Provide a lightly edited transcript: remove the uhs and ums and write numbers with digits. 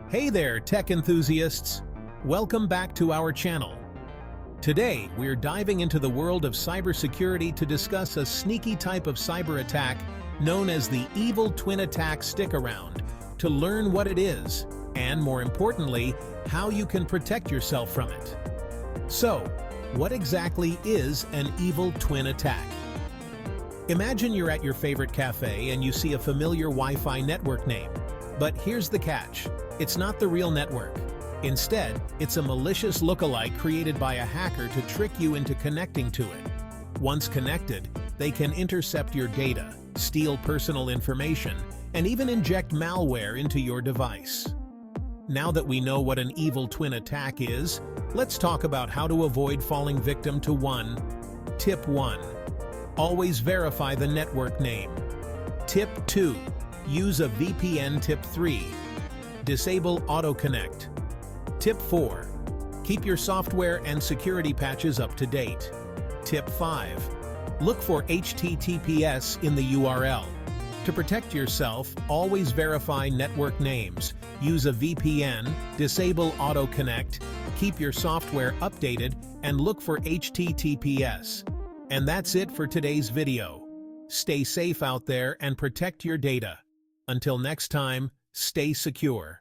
Hey there, tech enthusiasts! Welcome back to our channel. Today, we're diving into the world of cybersecurity to discuss a sneaky type of cyber attack known as the Evil Twin Attack. Stick around to learn what it is, and more importantly, how you can protect yourself from it. So, what exactly is an Evil Twin Attack? Imagine you're at your favorite cafe and you see a familiar Wi-Fi network name. But here's the catch. It's not the real network. Instead, it's a malicious lookalike created by a hacker to trick you into connecting to it. Once connected, they can intercept your data, steal personal information, and even inject malware into your device. Now that we know what an evil twin attack is, let's talk about how to avoid falling victim to one. Tip 1. Always verify the network name. Tip 2. Use a VPN. Tip 3. Disable AutoConnect. Tip 4. Keep your software and security patches up to date. Tip 5. Look for HTTPS in the URL. To protect yourself, always verify network names, use a VPN, disable AutoConnect, keep your software updated, and look for HTTPS. And that's it for today's video. Stay safe out there and protect your data. Until next time, stay secure.